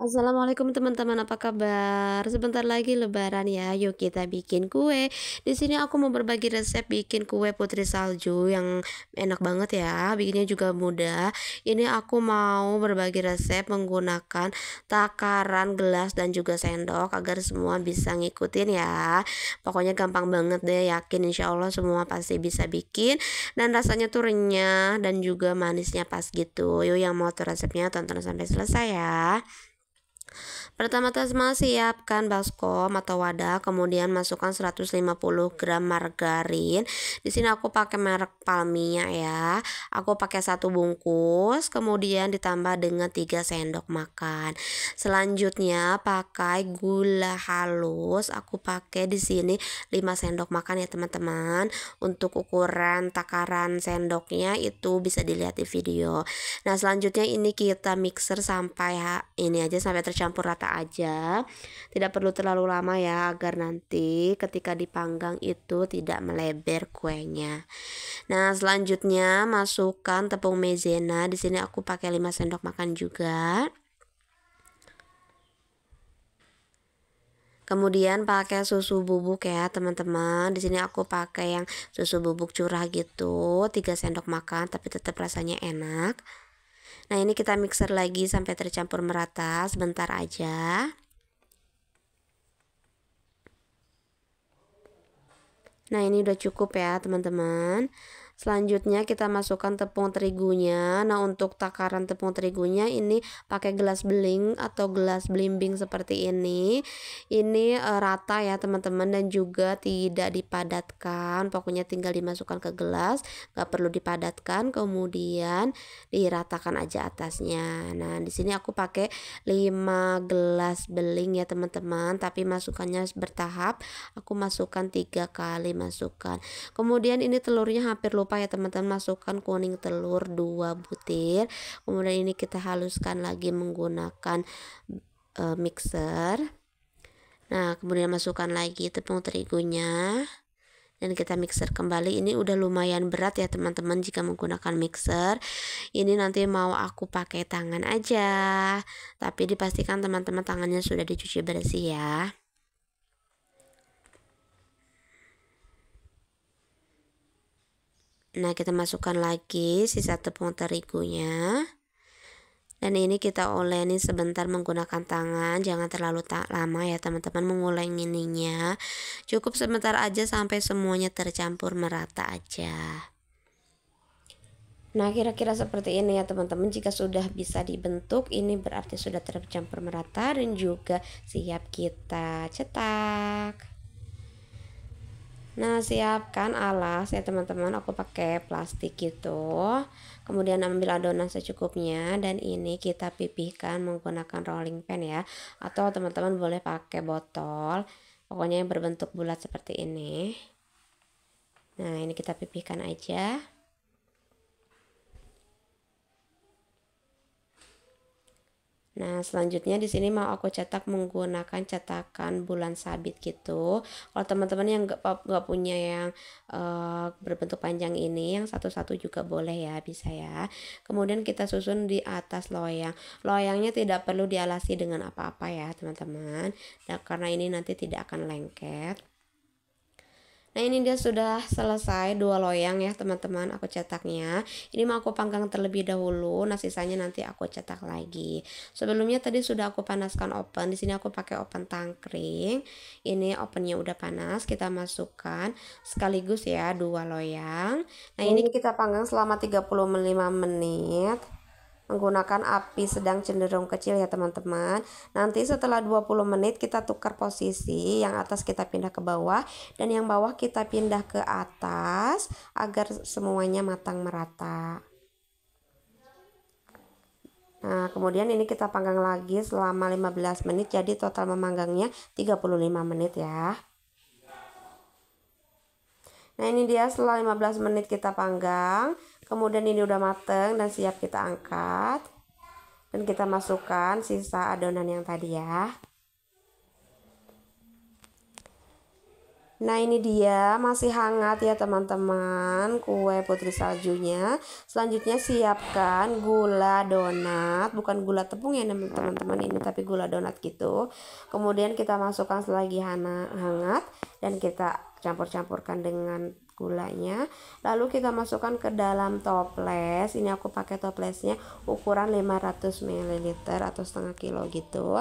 Assalamualaikum teman-teman, apa kabar? Sebentar lagi lebaran ya, yuk kita bikin kue. Di sini aku mau berbagi resep bikin kue putri salju yang enak banget ya, bikinnya juga mudah. Ini aku mau berbagi resep menggunakan takaran gelas dan juga sendok agar semua bisa ngikutin ya. Pokoknya gampang banget deh, yakin insya Allah semua pasti bisa bikin. Dan rasanya tuh renyah dan juga manisnya pas gitu. Yuk yang mau tuh resepnya tonton sampai selesai ya. Pertama-tama siapkan baskom atau wadah, kemudian masukkan 150 gram margarin. Di sini aku pakai merek Palmia ya. Aku pakai 1 bungkus, kemudian ditambah dengan 3 sendok makan. Selanjutnya pakai gula halus. Aku pakai di sini 5 sendok makan ya teman-teman. Untuk ukuran takaran sendoknya itu bisa dilihat di video. Nah, selanjutnya ini kita mixer sampai ini aja sampai tercampur rata aja. Tidak perlu terlalu lama ya agar nanti ketika dipanggang itu tidak melebar kuenya. Nah, selanjutnya masukkan tepung maizena. Di sini aku pakai 5 sendok makan juga. Kemudian pakai susu bubuk ya teman-teman. Di sini aku pakai yang susu bubuk curah gitu, 3 sendok makan tapi tetap rasanya enak. Nah, ini kita mixer lagi sampai tercampur merata sebentar aja. Nah, ini udah cukup ya teman-teman. Selanjutnya kita masukkan tepung terigunya. Nah, untuk takaran tepung terigunya ini pakai gelas beling atau gelas belimbing seperti ini. Ini rata ya teman-teman dan juga tidak dipadatkan. Pokoknya tinggal dimasukkan ke gelas, nggak perlu dipadatkan. Kemudian diratakan aja atasnya. Nah, di sini aku pakai 5 gelas beling ya teman-teman, tapi masukannya bertahap. Aku masukkan 3 kali masukkan. Kemudian ini telurnya hampir lupa ya teman-teman, masukkan kuning telur 2 butir. Kemudian ini kita haluskan lagi menggunakan mixer. Nah, kemudian masukkan lagi tepung terigunya dan kita mixer kembali. Ini udah lumayan berat ya teman-teman jika menggunakan mixer. Ini nanti mau aku pakai tangan aja, tapi dipastikan teman-teman tangannya sudah dicuci bersih ya. Nah, kita masukkan lagi sisa tepung terigunya. Dan ini kita oleni sebentar menggunakan tangan, jangan terlalu lama ya teman-teman mengulengininya. Cukup sebentar aja sampai semuanya tercampur merata aja. Nah, kira-kira seperti ini ya teman-teman. Jika sudah bisa dibentuk, ini berarti sudah tercampur merata dan juga siap kita cetak. Nah, siapkan alas ya teman-teman. Aku pakai plastik gitu. Kemudian ambil adonan secukupnya dan ini kita pipihkan menggunakan rolling pin ya. Atau teman-teman boleh pakai botol. Pokoknya yang berbentuk bulat seperti ini. Nah, ini kita pipihkan aja. Nah, selanjutnya di sini mau aku cetak menggunakan cetakan bulan sabit gitu. Kalau teman-teman yang nggak punya yang berbentuk panjang ini, yang satu-satu juga boleh ya, bisa ya. Kemudian kita susun di atas loyang. Loyangnya tidak perlu dialasi dengan apa-apa ya, teman-teman. Nah, karena ini nanti tidak akan lengket. Nah, ini dia sudah selesai 2 loyang ya teman-teman, aku cetaknya. Ini mau aku panggang terlebih dahulu, nah sisanya nanti aku cetak lagi. Sebelumnya tadi sudah aku panaskan oven. Di sini aku pakai oven tangkring. Ini ovennya udah panas, kita masukkan sekaligus ya 2 loyang. Nah, ini kita panggang selama 35 menit menggunakan api sedang cenderung kecil ya teman-teman. Nanti setelah 20 menit kita tukar posisi, yang atas kita pindah ke bawah dan yang bawah kita pindah ke atas agar semuanya matang merata. Nah, kemudian ini kita panggang lagi selama 15 menit, jadi total memanggangnya 35 menit ya. Nah, ini dia setelah 15 menit kita panggang. Kemudian ini udah mateng dan siap kita angkat. Dan kita masukkan sisa adonan yang tadi ya. Nah ini dia masih hangat ya teman-teman kue putri saljunya. Selanjutnya siapkan gula donat, bukan gula tepung ya teman-teman ini, tapi gula donat gitu. Kemudian kita masukkan selagi hangat dan kita campur-campurkan dengan gulanya. Lalu kita masukkan ke dalam toples. Ini aku pakai toplesnya ukuran 500 ml atau setengah kilo gitu.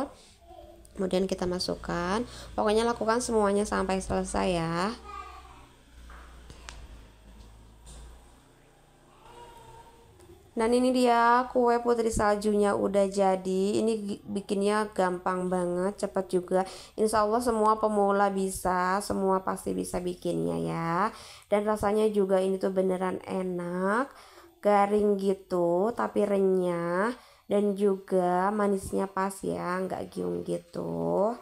Kemudian kita masukkan, pokoknya lakukan semuanya sampai selesai ya. Dan ini dia kue putri saljunya udah jadi. Ini bikinnya gampang banget, cepat juga. Insya Allah semua pemula bisa, semua pasti bisa bikinnya ya. Dan rasanya juga ini tuh beneran enak, garing gitu tapi renyah, dan juga manisnya pas ya, nggak giung gitu.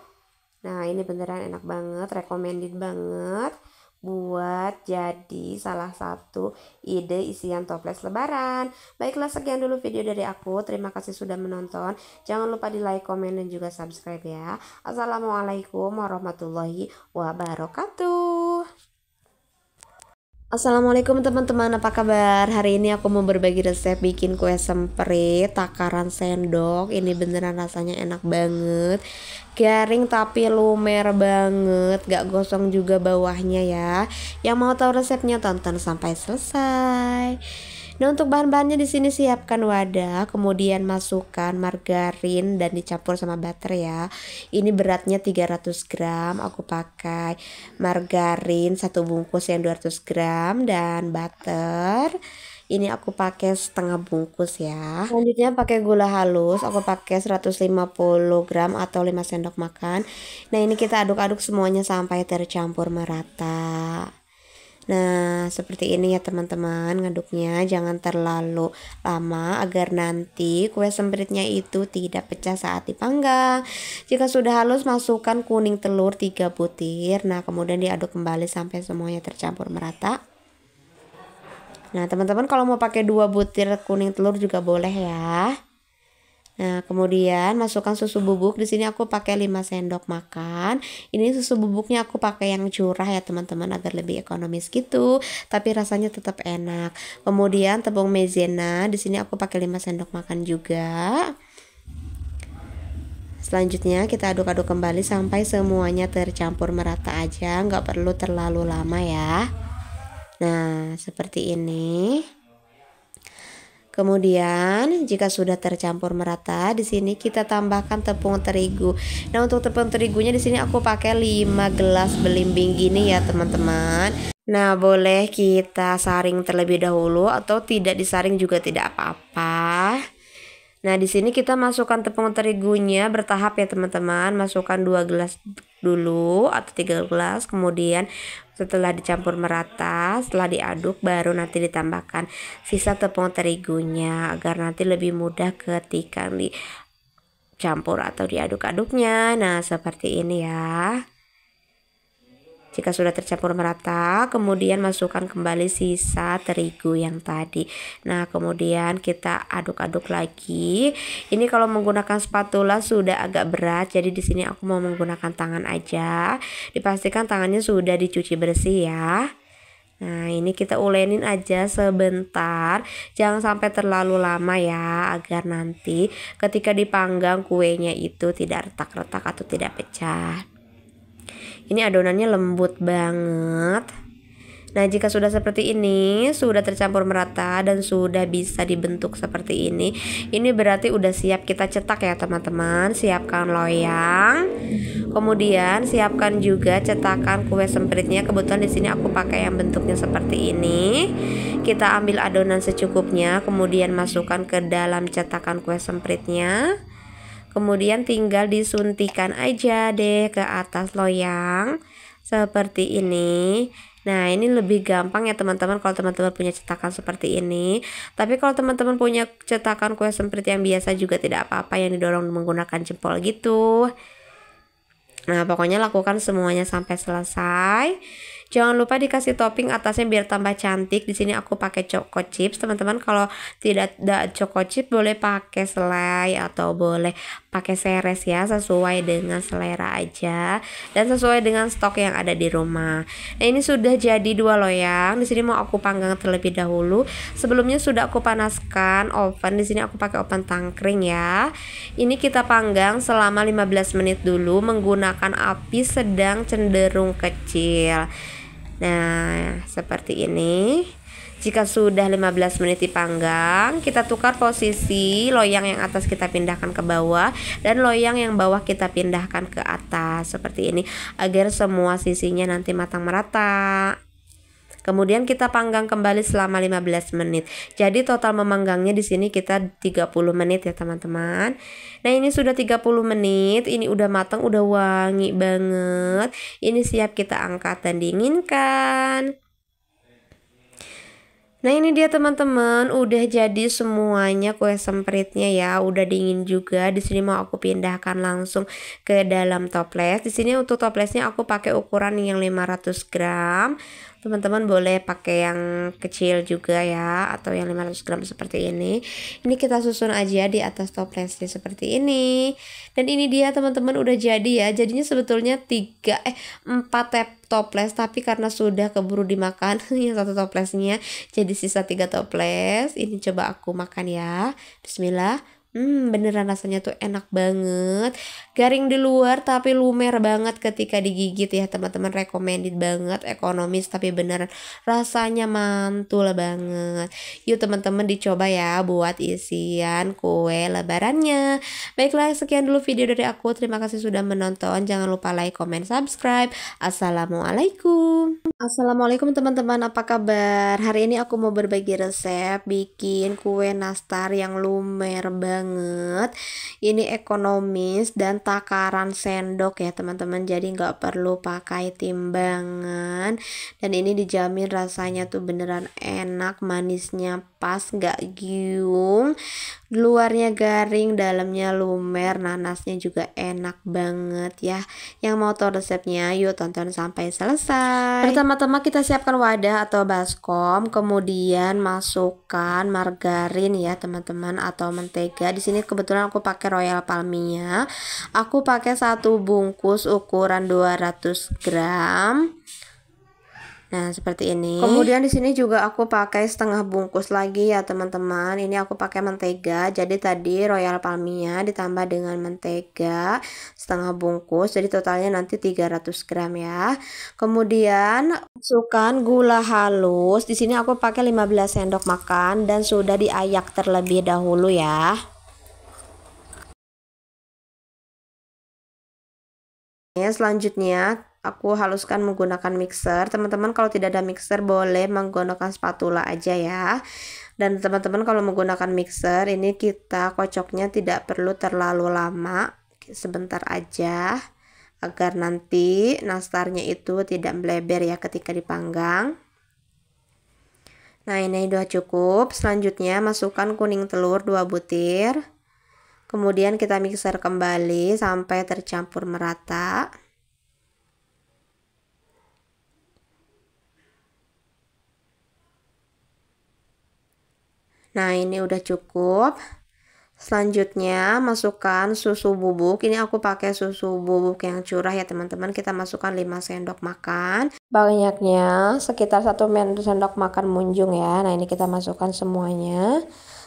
Nah ini beneran enak banget, recommended banget buat jadi salah satu ide isian toples lebaran. Baiklah, sekian dulu video dari aku. Terima kasih sudah menonton. Jangan lupa di like, komen, dan juga subscribe ya. Assalamualaikum warahmatullahi wabarakatuh. Assalamualaikum teman-teman, apa kabar? Hari ini aku mau berbagi resep bikin kue semprit takaran sendok. Ini beneran rasanya enak banget, garing tapi lumer banget, gak gosong juga bawahnya ya. Yang mau tahu resepnya tonton sampai selesai. Nah untuk bahan-bahannya di sini siapkan wadah, kemudian masukkan margarin dan dicampur sama butter ya. Ini beratnya 300 gram, aku pakai margarin 1 bungkus yang 200 gram dan butter. Ini aku pakai setengah bungkus ya. Selanjutnya pakai gula halus, aku pakai 150 gram atau 5 sendok makan. Nah ini kita aduk-aduk semuanya sampai tercampur merata. Nah seperti ini ya teman-teman, ngaduknya jangan terlalu lama agar nanti kue sempritnya itu tidak pecah saat dipanggang. Jika sudah halus, masukkan kuning telur 3 butir. Nah kemudian diaduk kembali sampai semuanya tercampur merata. Nah teman-teman kalau mau pakai 2 butir kuning telur juga boleh ya. Nah, kemudian masukkan susu bubuk. Di sini aku pakai 5 sendok makan. Ini susu bubuknya aku pakai yang curah ya, teman-teman, agar lebih ekonomis gitu, tapi rasanya tetap enak. Kemudian tepung maizena. Di sini aku pakai 5 sendok makan juga. Selanjutnya kita aduk-aduk kembali sampai semuanya tercampur merata aja, nggak perlu terlalu lama ya. Nah, seperti ini. Kemudian jika sudah tercampur merata, di sini kita tambahkan tepung terigu. Nah, untuk tepung terigunya di sini aku pakai 5 gelas belimbing gini ya, teman-teman. Nah, boleh kita saring terlebih dahulu atau tidak disaring juga tidak apa-apa. Nah, di sini kita masukkan tepung terigunya bertahap ya, teman-teman. Masukkan 2 gelas dulu atau 3 gelas, kemudian setelah dicampur merata, setelah diaduk baru nanti ditambahkan sisa tepung terigunya agar nanti lebih mudah ketika dicampur atau diaduk-aduknya. Nah seperti ini ya. Jika sudah tercampur merata, kemudian masukkan kembali sisa terigu yang tadi. Nah, kemudian kita aduk-aduk lagi. Ini kalau menggunakan spatula sudah agak berat, jadi di sini aku mau menggunakan tangan aja. Dipastikan tangannya sudah dicuci bersih ya. Nah, ini kita ulenin aja sebentar, jangan sampai terlalu lama ya, agar nanti ketika dipanggang kuenya itu tidak retak-retak atau tidak pecah. Ini adonannya lembut banget. Nah, jika sudah seperti ini, sudah tercampur merata dan sudah bisa dibentuk seperti ini berarti udah siap kita cetak ya, teman-teman. Siapkan loyang. Kemudian siapkan juga cetakan kue sempritnya. Kebetulan di sini aku pakai yang bentuknya seperti ini. Kita ambil adonan secukupnya, kemudian masukkan ke dalam cetakan kue sempritnya. Kemudian tinggal disuntikan aja deh ke atas loyang seperti ini. Nah, ini lebih gampang ya teman-teman kalau teman-teman punya cetakan seperti ini. Tapi kalau teman-teman punya cetakan kue semprit yang biasa juga tidak apa-apa, yang didorong menggunakan jempol gitu. Nah, pokoknya lakukan semuanya sampai selesai. Jangan lupa dikasih topping atasnya biar tambah cantik. Di sini aku pakai choco chips. Teman-teman kalau tidak ada choco chips boleh pakai selai atau boleh pakai seres ya, sesuai dengan selera aja dan sesuai dengan stok yang ada di rumah. Nah, ini sudah jadi 2 loyang. Di sini mau aku panggang terlebih dahulu. Sebelumnya sudah aku panaskan oven. Di sini aku pakai oven tangkring ya. Ini kita panggang selama 15 menit dulu menggunakan api sedang cenderung kecil. Nah, seperti ini. Jika sudah 15 menit dipanggang, kita tukar posisi, loyang yang atas kita pindahkan ke bawah dan loyang yang bawah kita pindahkan ke atas seperti ini agar semua sisinya nanti matang merata. Kemudian kita panggang kembali selama 15 menit. Jadi total memanggangnya di sini kita 30 menit ya, teman-teman. Nah, ini sudah 30 menit, ini udah matang, udah wangi banget. Ini siap kita angkat dan dinginkan. Nah, ini dia teman-teman, udah jadi semuanya kue sempritnya ya, udah dingin juga. Di sini mau aku pindahkan langsung ke dalam toples. Di sini untuk toplesnya aku pakai ukuran yang 500 gram. Teman-teman boleh pakai yang kecil juga ya, atau yang 500 gram seperti ini. Ini kita susun aja di atas toplesnya seperti ini. Dan ini dia teman-teman udah jadi ya. Jadinya sebetulnya 4 toples, tapi karena sudah keburu dimakan yang satu toplesnya, jadi sisa 3 toples. Ini coba aku makan ya. Bismillah. Beneran rasanya tuh enak banget, garing di luar tapi lumer banget ketika digigit ya teman-teman. Recommended banget, ekonomis tapi beneran rasanya mantul banget. Yuk teman-teman dicoba ya buat isian kue lebarannya. Baiklah, sekian dulu video dari aku. Terima kasih sudah menonton. Jangan lupa like, comment, subscribe. Assalamualaikum. Assalamualaikum teman-teman, apa kabar? Hari ini aku mau berbagi resep bikin kue nastar yang lumer banget. Ini ekonomis dan takaran sendok ya teman-teman, jadi nggak perlu pakai timbangan. Dan ini dijamin rasanya tuh beneran enak, manisnya pas, nggak giung. Luarnya garing, dalamnya lumer, nanasnya juga enak banget ya. Yang mau tahu resepnya, yuk tonton sampai selesai. Pertama-tama kita siapkan wadah atau baskom, kemudian masukkan margarin ya teman-teman atau mentega. Di sini kebetulan aku pakai Royal Palmia. Aku pakai 1 bungkus ukuran 200 gram. Nah, seperti ini. Kemudian di sini juga aku pakai setengah bungkus lagi ya, teman-teman. Ini aku pakai mentega. Jadi tadi Royal Palmia ditambah dengan mentega setengah bungkus. Jadi totalnya nanti 300 gram ya. Kemudian masukkan gula halus. Di sini aku pakai 15 sendok makan dan sudah diayak terlebih dahulu ya. Selanjutnya aku haluskan menggunakan mixer. Teman-teman kalau tidak ada mixer boleh menggunakan spatula aja ya. Dan teman-teman kalau menggunakan mixer ini kita kocoknya tidak perlu terlalu lama, sebentar aja agar nanti nastarnya itu tidak meleber ya ketika dipanggang. Nah, ini udah cukup. Selanjutnya masukkan kuning telur 2 butir. Kemudian kita mixer kembali sampai tercampur merata. Nah, ini udah cukup. Selanjutnya masukkan susu bubuk. Ini aku pakai susu bubuk yang curah ya teman-teman. Kita masukkan 5 sendok makan. Banyaknya sekitar 1 sendok makan munjung ya. Nah, ini kita masukkan semuanya.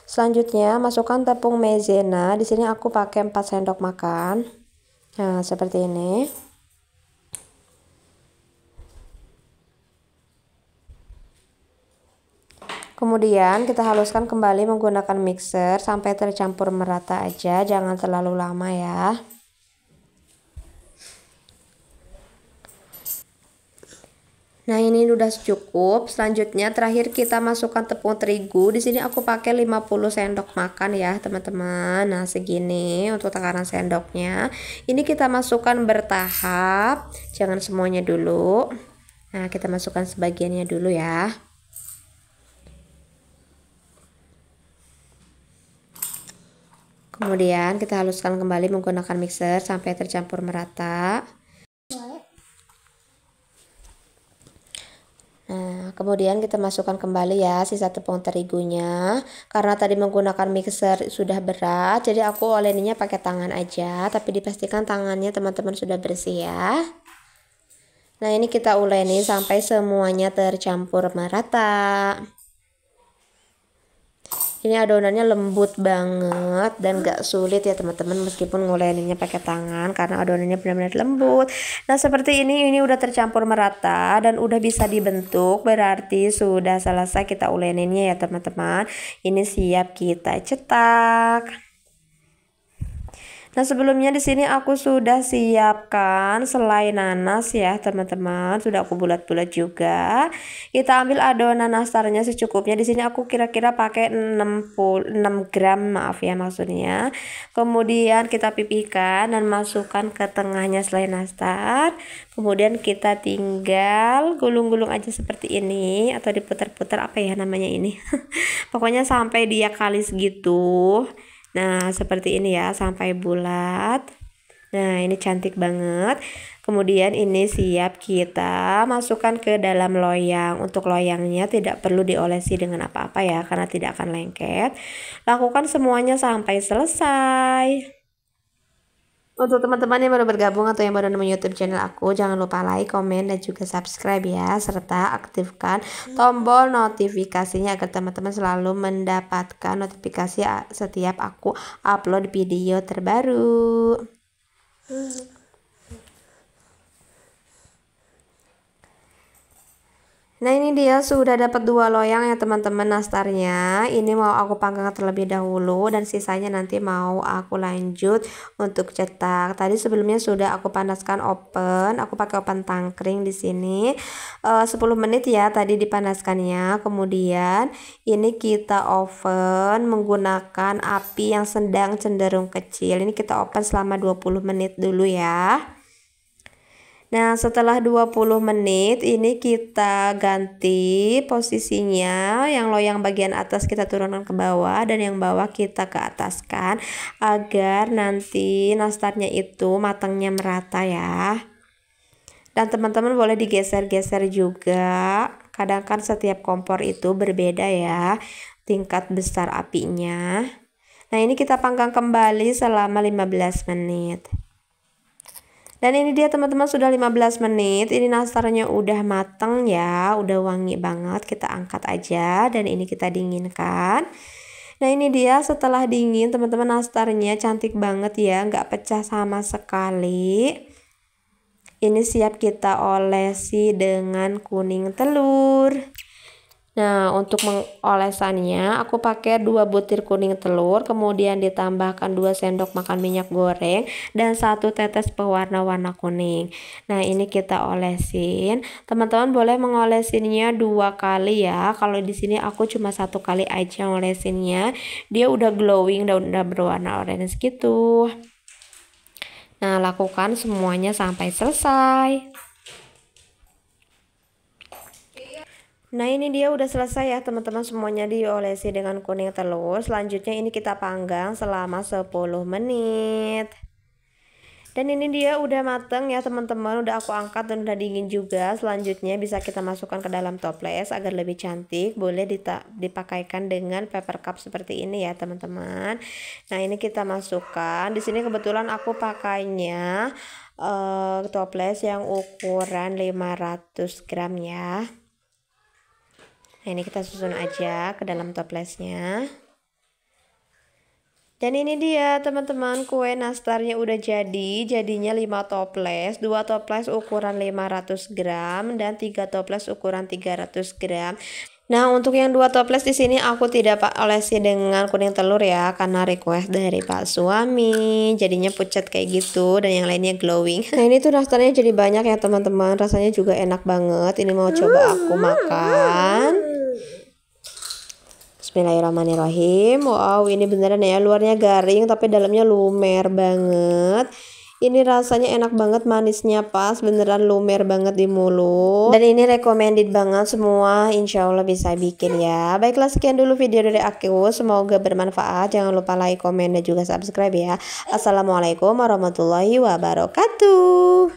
Selanjutnya masukkan tepung maizena. Di sini aku pakai 4 sendok makan. Nah, seperti ini. Kemudian kita haluskan kembali menggunakan mixer sampai tercampur merata aja, jangan terlalu lama ya. Nah, ini udah cukup. Selanjutnya terakhir kita masukkan tepung terigu. Di sini aku pakai 50 sendok makan ya, teman-teman. Nah, segini untuk takaran sendoknya. Ini kita masukkan bertahap, jangan semuanya dulu. Nah, kita masukkan sebagiannya dulu ya. Kemudian kita haluskan kembali menggunakan mixer sampai tercampur merata. Nah, kemudian kita masukkan kembali ya sisa tepung terigunya. Karena tadi menggunakan mixer sudah berat, jadi aku oleninya pakai tangan aja, tapi dipastikan tangannya teman-teman sudah bersih ya. Nah, ini kita uleni sampai semuanya tercampur merata. Ini adonannya lembut banget dan gak sulit ya teman-teman, meskipun nguleninya pakai tangan karena adonannya benar-benar lembut. Nah, seperti ini udah tercampur merata dan udah bisa dibentuk, berarti sudah selesai kita uleninnya ya teman-teman. Ini siap kita cetak. Nah, sebelumnya di sini aku sudah siapkan selai nanas ya teman-teman, sudah aku bulat-bulat juga. Kita ambil adonan nastarnya secukupnya. Di sini aku kira-kira pakai 6 gram, maaf ya maksudnya. Kemudian kita pipihkan dan masukkan ke tengahnya selai nastar. Kemudian kita tinggal gulung-gulung aja seperti ini, atau diputar-putar, apa ya namanya ini. Pokoknya sampai dia kalis gitu. Nah, seperti ini ya, sampai bulat. Nah, ini cantik banget. Kemudian ini siap kita masukkan ke dalam loyang. Untuk loyangnya tidak perlu diolesi dengan apa-apa ya, karena tidak akan lengket. Lakukan semuanya sampai selesai. Untuk teman-teman yang baru bergabung atau yang baru nemu YouTube channel aku, jangan lupa like, komen, dan juga subscribe ya, serta aktifkan tombol notifikasinya agar teman-teman selalu mendapatkan notifikasi setiap aku upload video terbaru. Nah, ini dia sudah dapat 2 loyang ya teman-teman nastarnya. Ini mau aku panggang terlebih dahulu dan sisanya nanti mau aku lanjut untuk cetak. Tadi sebelumnya sudah aku panaskan oven. Aku pakai oven tangkring di sini. 10 menit ya tadi dipanaskannya. Kemudian ini kita oven menggunakan api yang sedang cenderung kecil. Ini kita oven selama 20 menit dulu ya. Nah, setelah 20 menit ini kita ganti posisinya, yang loyang bagian atas kita turunkan ke bawah dan yang bawah kita ke ataskan agar nanti nastarnya itu matangnya merata ya. Dan teman-teman boleh digeser-geser juga, kadang kan setiap kompor itu berbeda ya tingkat besar apinya. Nah, ini kita panggang kembali selama 15 menit. Dan ini dia teman-teman, sudah 15 menit. Ini nastarnya udah mateng ya, udah wangi banget. Kita angkat aja dan ini kita dinginkan. Nah, ini dia setelah dingin teman-teman, nastarnya cantik banget ya, nggak pecah sama sekali. Ini siap kita olesi dengan kuning telur. Nah, untuk mengolesannya aku pakai 2 butir kuning telur, kemudian ditambahkan 2 sendok makan minyak goreng dan 1 tetes pewarna warna kuning. Nah, ini kita olesin. Teman-teman boleh mengolesinnya 2 kali ya. Kalau di sini aku cuma 1 kali aja ngolesinnya. Dia udah glowing dan udah berwarna orange gitu. Nah, lakukan semuanya sampai selesai. Nah, ini dia udah selesai ya teman-teman, semuanya diolesi dengan kuning telur. Selanjutnya ini kita panggang selama 10 menit. Dan ini dia udah mateng ya teman-teman, udah aku angkat dan udah dingin juga. Selanjutnya bisa kita masukkan ke dalam toples agar lebih cantik. Boleh dipakaikan dengan paper cup seperti ini ya teman-teman. Nah, ini kita masukkan. Di sini kebetulan aku pakainya toples yang ukuran 500 gram ya. Nah, ini kita susun aja ke dalam toplesnya. Dan ini dia teman-teman, kue nastarnya udah jadinya 5 toples, 2 toples ukuran 500 gram dan 3 toples ukuran 300 gram. Nah, untuk yang 2 toples di sini aku tidak olesi dengan kuning telur ya, karena request dari Pak suami. Jadinya pucat kayak gitu dan yang lainnya glowing. Nah, ini tuh nastarnya jadi banyak ya teman-teman, rasanya juga enak banget. Ini mau coba aku makan. Bismillahirrahmanirrahim. Wow, ini beneran ya, luarnya garing tapi dalamnya lumer banget. Ini rasanya enak banget, manisnya pas, beneran lumer banget di mulut. Dan ini recommended banget semua, insya Allah bisa bikin ya. Baiklah, sekian dulu video dari aku, semoga bermanfaat. Jangan lupa like, komen, dan juga subscribe ya. Assalamualaikum warahmatullahi wabarakatuh.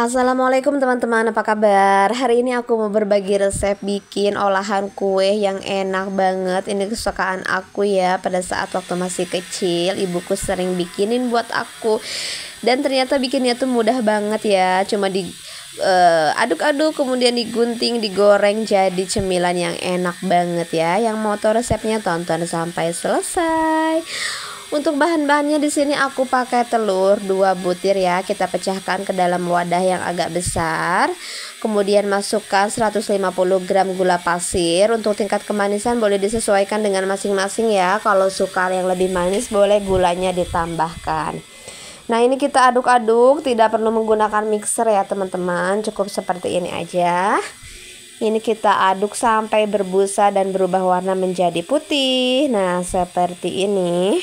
Assalamualaikum teman-teman, apa kabar? Hari ini aku mau berbagi resep bikin olahan kue yang enak banget. Ini kesukaan aku ya, pada saat waktu masih kecil ibuku sering bikinin buat aku. Dan ternyata bikinnya tuh mudah banget ya. Cuma di aduk-aduk, kemudian digunting, digoreng, jadi cemilan yang enak banget ya. Yang mau tahu resepnya tonton sampai selesai. Untuk bahan-bahannya di sini aku pakai telur 2 butir ya. Kita pecahkan ke dalam wadah yang agak besar. Kemudian masukkan 150 gram gula pasir. Untuk tingkat kemanisan boleh disesuaikan dengan masing-masing ya. Kalau suka yang lebih manis boleh gulanya ditambahkan. Nah, ini kita aduk-aduk, tidak perlu menggunakan mixer ya teman-teman. Cukup seperti ini aja. Ini kita aduk sampai berbusa dan berubah warna menjadi putih. Nah, seperti ini.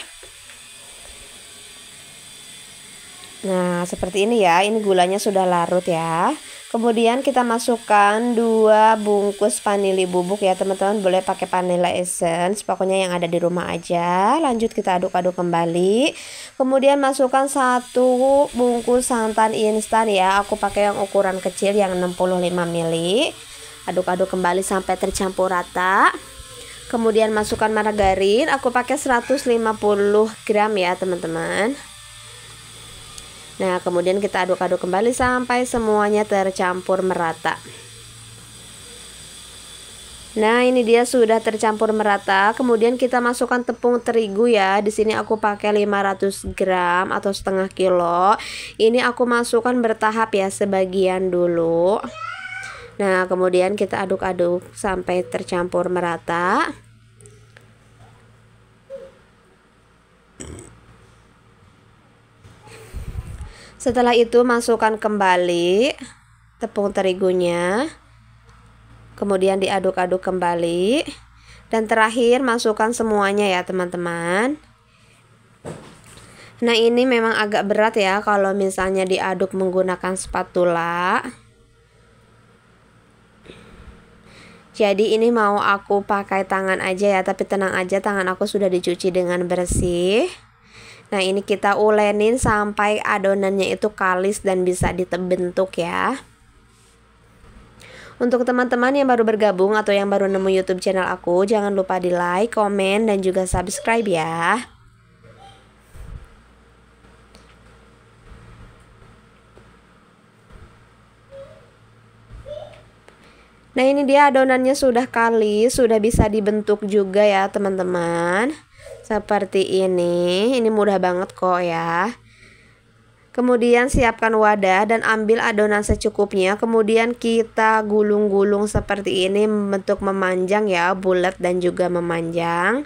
Nah, seperti ini ya. Ini gulanya sudah larut ya. Kemudian kita masukkan 2 bungkus vanili bubuk ya teman-teman. Boleh pakai vanilla essence, pokoknya yang ada di rumah aja. Lanjut kita aduk-aduk kembali. Kemudian masukkan 1 bungkus santan instan ya. Aku pakai yang ukuran kecil yang 65 ml. Aduk-aduk kembali sampai tercampur rata. Kemudian masukkan margarin. Aku pakai 150 gram ya teman-teman. Nah, kemudian kita aduk-aduk kembali sampai semuanya tercampur merata. Nah, ini dia sudah tercampur merata. Kemudian kita masukkan tepung terigu ya. Di sini aku pakai 500 gram atau setengah kilo. Ini aku masukkan bertahap ya, sebagian dulu. Nah, kemudian kita aduk-aduk sampai tercampur merata. Setelah itu masukkan kembali tepung terigunya. Kemudian diaduk-aduk kembali. Dan terakhir masukkan semuanya ya teman-teman. Nah, ini memang agak berat ya kalau misalnya diaduk menggunakan spatula. Jadi ini mau aku pakai tangan aja ya, tapi tenang aja, tangan aku sudah dicuci dengan bersih. Nah, ini kita ulenin sampai adonannya itu kalis dan bisa dibentuk ya. Untuk teman-teman yang baru bergabung atau yang baru nemu YouTube channel aku, jangan lupa di like, komen, dan juga subscribe ya. Nah, ini dia adonannya sudah kalis, sudah bisa dibentuk juga ya teman-teman. Seperti ini mudah banget kok ya. Kemudian siapkan wadah dan ambil adonan secukupnya. Kemudian kita gulung-gulung seperti ini, membentuk memanjang ya, bulat dan juga memanjang.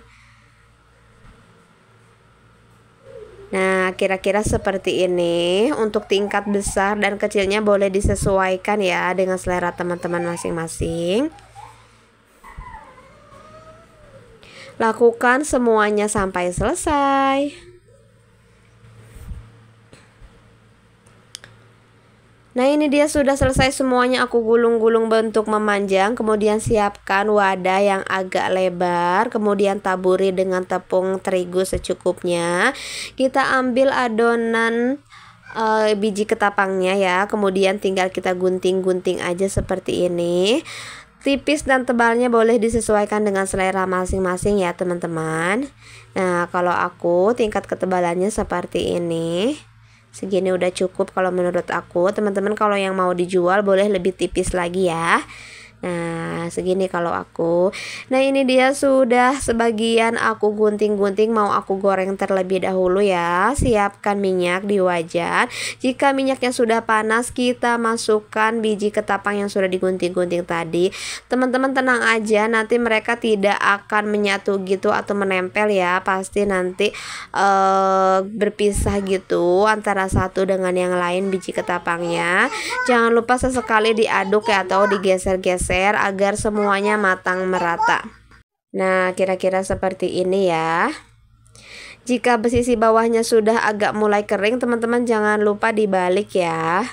Nah, kira-kira seperti ini. Untuk tingkat besar dan kecilnya boleh disesuaikan ya dengan selera teman-teman masing-masing. Lakukan semuanya sampai selesai. Nah, ini dia sudah selesai semuanya, aku gulung-gulung bentuk memanjang. Kemudian siapkan wadah yang agak lebar. Kemudian taburi dengan tepung terigu secukupnya. Kita ambil adonan biji ketapangnya ya. Kemudian tinggal kita gunting-gunting aja seperti ini. Tipis dan tebalnya boleh disesuaikan dengan selera masing-masing ya teman-teman. Nah, kalau aku tingkat ketebalannya seperti ini. Segini udah cukup kalau menurut aku. Teman-teman kalau yang mau dijual boleh lebih tipis lagi ya. Nah, segini kalau aku. Nah, ini dia sudah sebagian aku gunting-gunting, mau aku goreng terlebih dahulu ya. Siapkan minyak di wajan. Jika minyaknya sudah panas, kita masukkan biji ketapang yang sudah digunting-gunting tadi. Teman-teman tenang aja, nanti mereka tidak akan menyatu gitu atau menempel ya. Pasti nanti berpisah gitu antara satu dengan yang lain biji ketapangnya. Jangan lupa sesekali diaduk ya, atau digeser-geser agar semuanya matang merata. Nah, kira-kira seperti ini ya. Jika sisi bawahnya sudah agak mulai kering, teman-teman jangan lupa dibalik ya.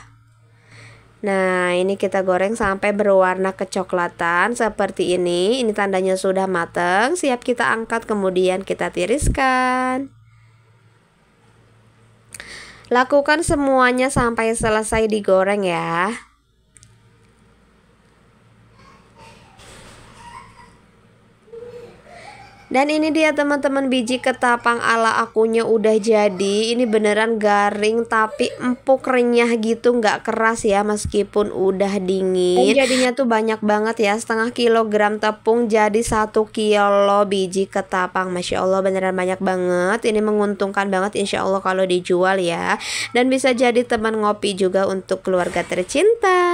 Nah, ini kita goreng sampai berwarna kecoklatan seperti ini. Ini tandanya sudah matang, siap kita angkat, kemudian kita tiriskan. Lakukan semuanya sampai selesai digoreng ya. Dan ini dia teman-teman, biji ketapang ala akunya udah jadi. Ini beneran garing tapi empuk, renyah gitu, nggak keras ya meskipun udah dingin. Dan jadinya tuh banyak banget ya, setengah kilogram tepung jadi 1 kilo biji ketapang. Masya Allah beneran banyak banget. Ini menguntungkan banget insya Allah kalau dijual ya. Dan bisa jadi teman ngopi juga untuk keluarga tercinta.